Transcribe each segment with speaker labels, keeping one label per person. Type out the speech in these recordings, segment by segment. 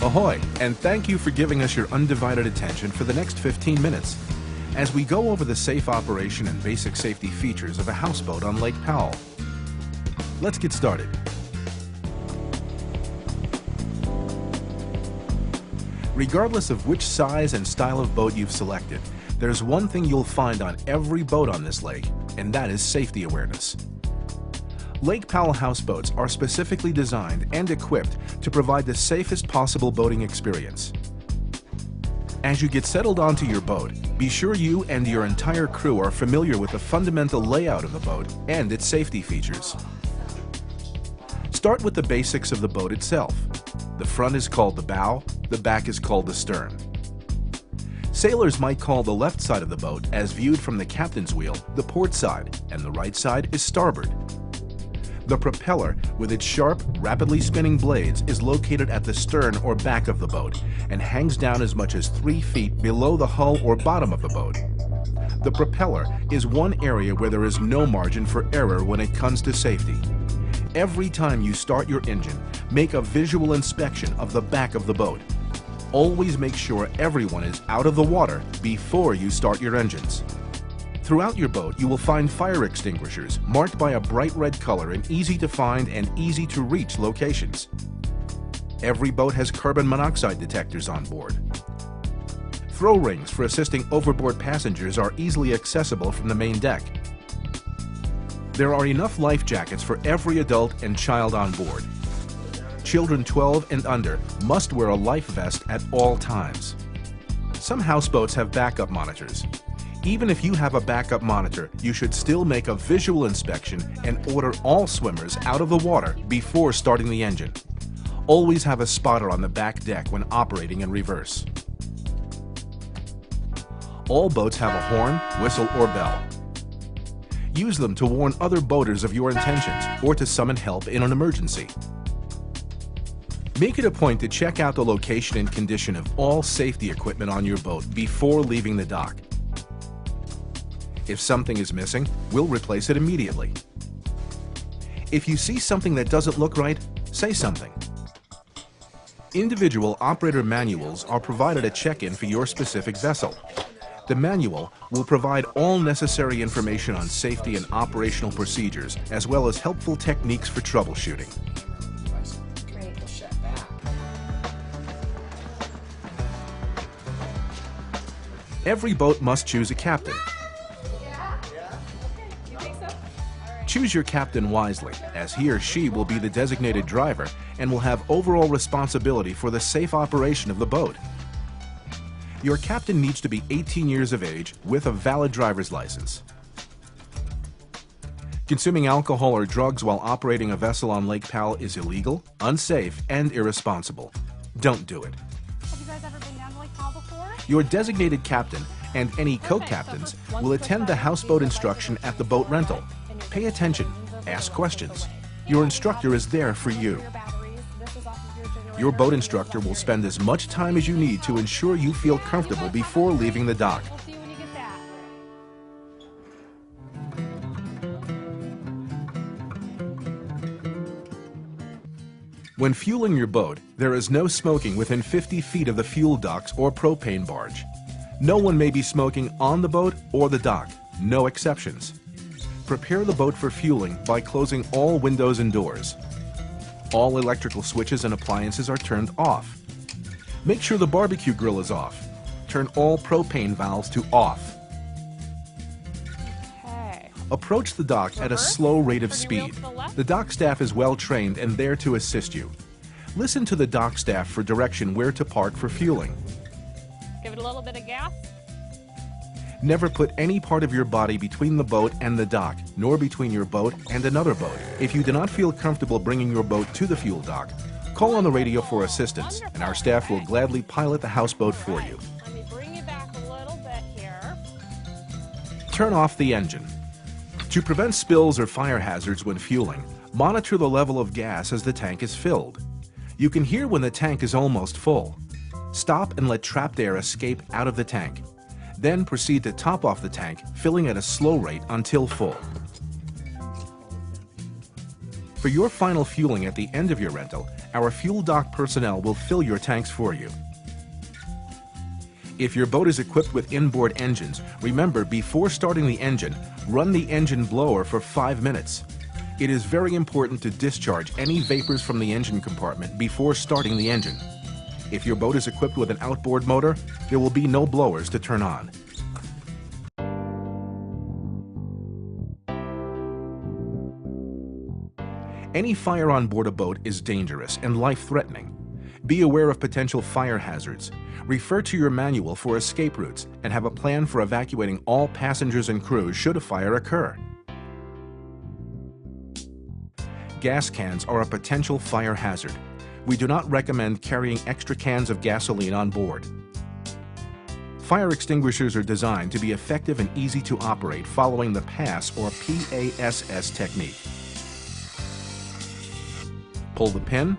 Speaker 1: Ahoy, and thank you for giving us your undivided attention for the next 15 minutes as we go over the safe operation and basic safety features of a houseboat on Lake Powell. Let's get started. Regardless of which size and style of boat you've selected, there's one thing you'll find on every boat on this lake, and that is safety awareness. Lake Powell houseboats are specifically designed and equipped to provide the safest possible boating experience. As you get settled onto your boat, be sure you and your entire crew are familiar with the fundamental layout of the boat and its safety features. Start with the basics of the boat itself. The front is called the bow, the back is called the stern. Sailors might call the left side of the boat, as viewed from the captain's wheel, the port side, and the right side is starboard. The propeller, with its sharp, rapidly spinning blades, is located at the stern or back of the boat and hangs down as much as 3 feet below the hull or bottom of the boat. The propeller is one area where there is no margin for error when it comes to safety. Every time you start your engine, make a visual inspection of the back of the boat. Always make sure everyone is out of the water before you start your engines. Throughout your boat, you will find fire extinguishers marked by a bright red color in easy to find and easy to reach locations. Every boat has carbon monoxide detectors on board. Throw rings for assisting overboard passengers are easily accessible from the main deck. There are enough life jackets for every adult and child on board. Children 12 and under must wear a life vest at all times. Some houseboats have backup monitors. Even if you have a backup monitor, you should still make a visual inspection and order all swimmers out of the water before starting the engine. Always have a spotter on the back deck when operating in reverse. All boats have a horn, whistle, or bell. Use them to warn other boaters of your intentions or to summon help in an emergency. Make it a point to check out the location and condition of all safety equipment on your boat before leaving the dock. If something is missing, we'll replace it immediately. If you see something that doesn't look right, say something. Individual operator manuals are provided at check-in for your specific vessel. The manual will provide all necessary information on safety and operational procedures, as well as helpful techniques for troubleshooting. Every boat must choose a captain. Choose your captain wisely, as he or she will be the designated driver and will have overall responsibility for the safe operation of the boat. Your captain needs to be 18 years of age with a valid driver's license. Consuming alcohol or drugs while operating a vessel on Lake Powell is illegal, unsafe, and irresponsible. Don't do it.
Speaker 2: Have you guys ever been down to Lake Powell before?
Speaker 1: Your designated captain and any co-captains will attend the houseboat instruction at the boat rental. Pay attention, ask questions. Your instructor is there for you. Your boat instructor will spend as much time as you need to ensure you feel comfortable before leaving the dock.
Speaker 2: We'll see you when you get that.
Speaker 1: When fueling your boat, there is no smoking within 50 feet of the fuel docks or propane barge. No one may be smoking on the boat or the dock, no exceptions. Prepare the boat for fueling by closing all windows and doors. All electrical switches and appliances are turned off. Make sure the barbecue grill is off. Turn all propane valves to off.
Speaker 2: Okay.
Speaker 1: Approach the dock at a slow rate of speed. The dock staff is well trained and there to assist you. Listen to the dock staff for direction where to park for fueling.
Speaker 2: Give it a little bit of gas.
Speaker 1: Never put any part of your body between the boat and the dock, nor between your boat and another boat. If you do not feel comfortable bringing your boat to the fuel dock, call on the radio for assistance, and our staff will gladly pilot the houseboat for you.
Speaker 2: Let me bring you back a little bit here.
Speaker 1: Turn off the engine. To prevent spills or fire hazards when fueling, monitor the level of gas as the tank is filled. You can hear when the tank is almost full. Stop and let trapped air escape out of the tank. Then proceed to top off the tank, filling at a slow rate until full. For your final fueling at the end of your rental, our fuel dock personnel will fill your tanks for you. If your boat is equipped with inboard engines, remember, before starting the engine, run the engine blower for 5 minutes. It is very important to discharge any vapors from the engine compartment before starting the engine. If your boat is equipped with an outboard motor, there will be no blowers to turn on. Any fire on board a boat is dangerous and life-threatening. Be aware of potential fire hazards. Refer to your manual for escape routes and have a plan for evacuating all passengers and crew should a fire occur. Gas cans are a potential fire hazard. We do not recommend carrying extra cans of gasoline on board. Fire extinguishers are designed to be effective and easy to operate following the PASS or PASS technique. Pull the pin,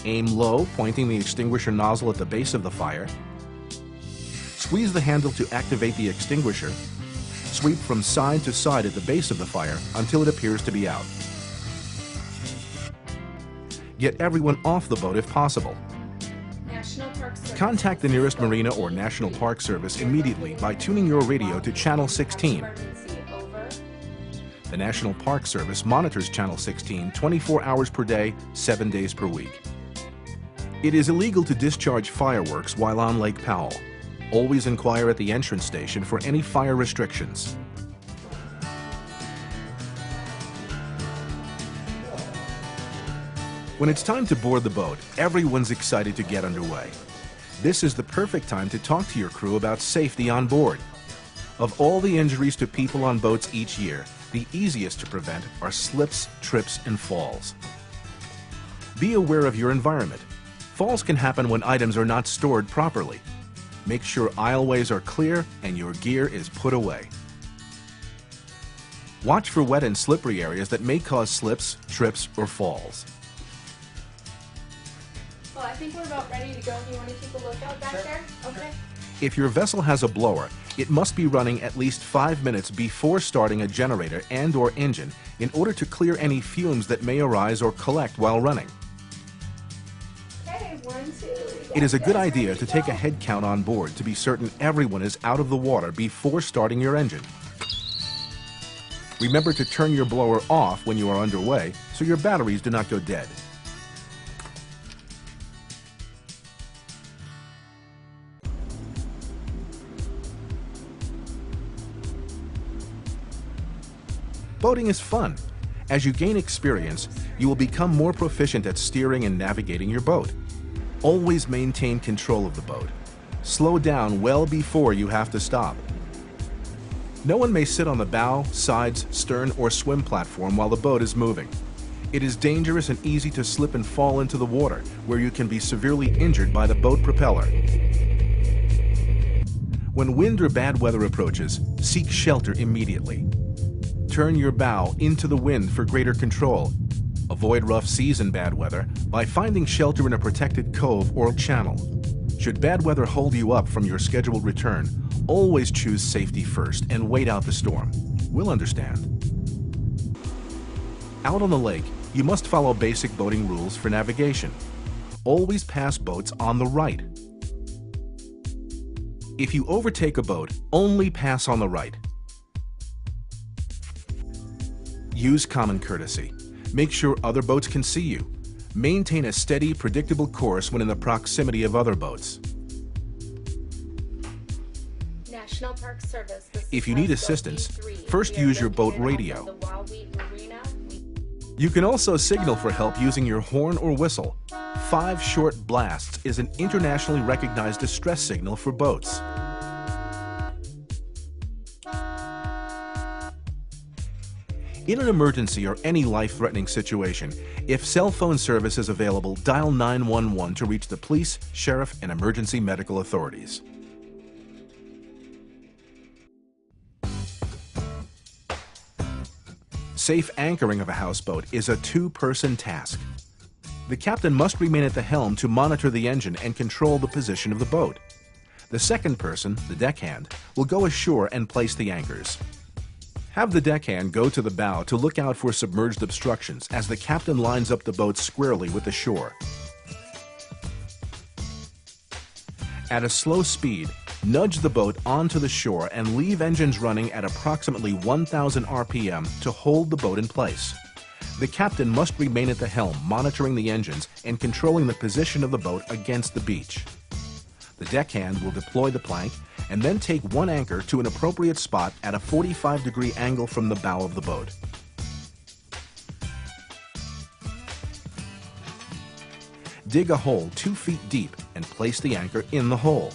Speaker 1: aim low, pointing the extinguisher nozzle at the base of the fire, squeeze the handle to activate the extinguisher, sweep from side to side at the base of the fire until it appears to be out. Get everyone off the boat if possible. Contact the nearest marina or National Park Service immediately by tuning your radio to Channel 16. The National Park Service monitors Channel 16 24 hours per day, 7 days per week. It is illegal to discharge fireworks while on Lake Powell. Always inquire at the entrance station for any fire restrictions. When it's time to board the boat, everyone's excited to get underway. This is the perfect time to talk to your crew about safety on board. Of all the injuries to people on boats each year, the easiest to prevent are slips, trips, and falls. Be aware of your environment. Falls can happen when items are not stored properly. Make sure aisleways are clear and your gear is put away. Watch for wet and slippery areas that may cause slips, trips, or falls.
Speaker 3: Well, I think we're about ready to go. Do you want to keep a lookout back there? Okay.
Speaker 1: If your vessel has a blower, it must be running at least 5 minutes before starting a generator and/or engine in order to clear any fumes that may arise or collect while running.
Speaker 3: Okay, 1, 2.
Speaker 1: It is a good idea to take a head count on board to be certain everyone is out of the water before starting your engine. Remember to turn your blower off when you are underway so your batteries do not go dead. Boating is fun. As you gain experience, you will become more proficient at steering and navigating your boat. Always maintain control of the boat. Slow down well before you have to stop. No one may sit on the bow, sides, stern, or swim platform while the boat is moving. It is dangerous and easy to slip and fall into the water, where you can be severely injured by the boat propeller. When wind or bad weather approaches, seek shelter immediately. Turn your bow into the wind for greater control. Avoid rough seas and bad weather by finding shelter in a protected cove or channel. Should bad weather hold you up from your scheduled return, always choose safety first and wait out the storm. We'll understand. Out on the lake, you must follow basic boating rules for navigation. Always pass boats on the right. If you overtake a boat, only pass on the right. Use common courtesy. Make sure other boats can see you. Maintain a steady, predictable course when in the proximity of other boats.
Speaker 3: National Park Service.
Speaker 1: If you need assistance, first use your boat radio. You can also signal for help using your horn or whistle. 5 short blasts is an internationally recognized distress signal for boats. In an emergency or any life-threatening situation, if cell phone service is available, dial 911 to reach the police, sheriff, and emergency medical authorities. Safe anchoring of a houseboat is a 2-person task. The captain must remain at the helm to monitor the engine and control the position of the boat. The second person, the deckhand, will go ashore and place the anchors. Have the deckhand go to the bow to look out for submerged obstructions as the captain lines up the boat squarely with the shore. At a slow speed, nudge the boat onto the shore and leave engines running at approximately 1,000 RPM to hold the boat in place. The captain must remain at the helm, monitoring the engines and controlling the position of the boat against the beach. The deckhand will deploy the plank and then take one anchor to an appropriate spot at a 45-degree angle from the bow of the boat. Dig a hole 2 feet deep and place the anchor in the hole.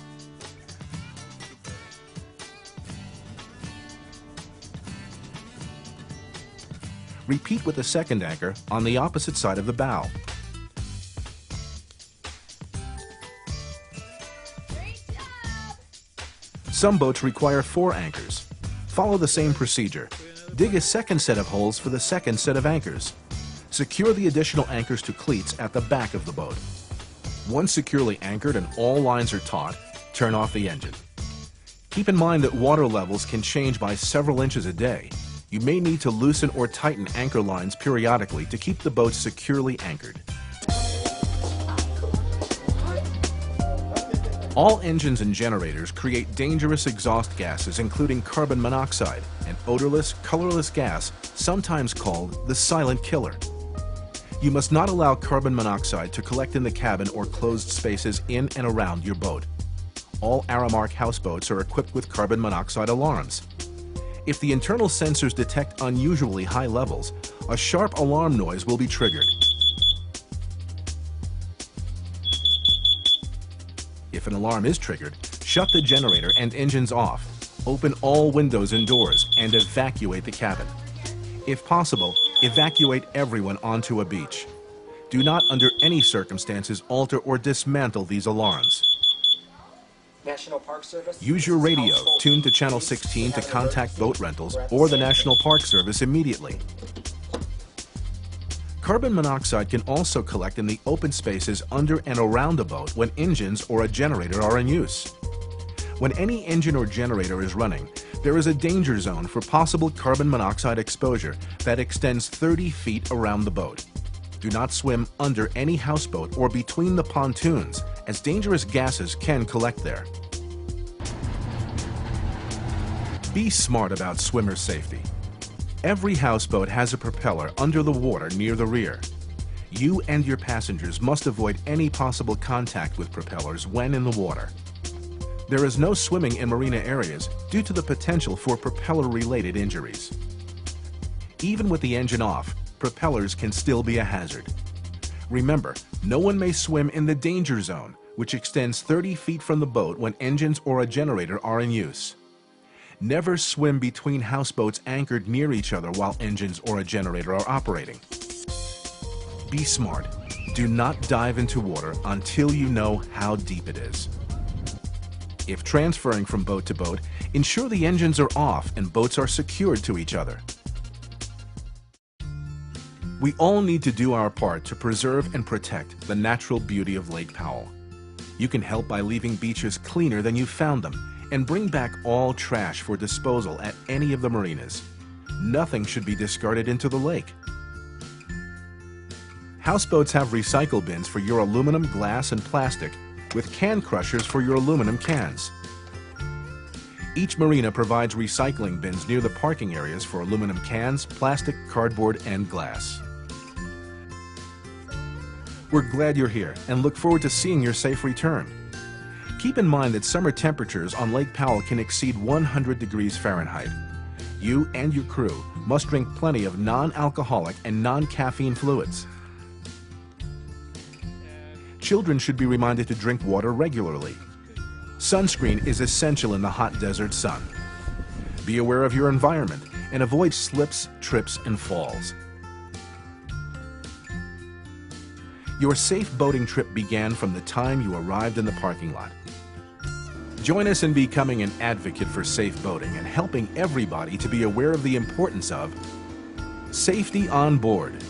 Speaker 1: Repeat with the second anchor on the opposite side of the bow.
Speaker 3: Great job!
Speaker 1: Some boats require 4 anchors. Follow the same procedure. Dig a second set of holes for the second set of anchors. Secure the additional anchors to cleats at the back of the boat. Once securely anchored and all lines are taut, turn off the engine. Keep in mind that water levels can change by several inches a day. You may need to loosen or tighten anchor lines periodically to keep the boat securely anchored. All engines and generators create dangerous exhaust gases, including carbon monoxide, an odorless, colorless gas sometimes called the silent killer. You must not allow carbon monoxide to collect in the cabin or closed spaces in and around your boat. All Aramark houseboats are equipped with carbon monoxide alarms. If the internal sensors detect unusually high levels, a sharp alarm noise will be triggered. If an alarm is triggered, shut the generator and engines off. Open all windows and doors and evacuate the cabin. If possible, evacuate everyone onto a beach. Do not under any circumstances alter or dismantle these alarms.
Speaker 4: National Park Service.
Speaker 1: Use your radio tuned to channel 16 to contact boat rentals or the National Park Service immediately. Carbon monoxide can also collect in the open spaces under and around a boat when engines or a generator are in use. When any engine or generator is running, there is a danger zone for possible carbon monoxide exposure that extends 30 feet around the boat. Do not swim under any houseboat or between the pontoons, as dangerous gases can collect there. Be smart about swimmer safety. Every houseboat has a propeller under the water near the rear. You and your passengers must avoid any possible contact with propellers when in the water. There is no swimming in marina areas due to the potential for propeller-related injuries. Even with the engine off, propellers can still be a hazard. Remember, no one may swim in the danger zone, which extends 30 feet from the boat when engines or a generator are in use. Never swim between houseboats anchored near each other while engines or a generator are operating. Be smart. Do not dive into water until you know how deep it is. If transferring from boat to boat, ensure the engines are off and boats are secured to each other. We all need to do our part to preserve and protect the natural beauty of Lake Powell. You can help by leaving beaches cleaner than you found them and bring back all trash for disposal at any of the marinas. Nothing should be discarded into the lake. Houseboats have recycle bins for your aluminum, glass, and plastic, with can crushers for your aluminum cans. Each marina provides recycling bins near the parking areas for aluminum cans, plastic, cardboard, and glass. We're glad you're here and look forward to seeing your safe return. Keep in mind that summer temperatures on Lake Powell can exceed 100 degrees Fahrenheit. You and your crew must drink plenty of non-alcoholic and non-caffeine fluids. Children should be reminded to drink water regularly. Sunscreen is essential in the hot desert sun. Be aware of your environment and avoid slips, trips, and falls. Your safe boating trip began from the time you arrived in the parking lot. Join us in becoming an advocate for safe boating and helping everybody to be aware of the importance of safety on board.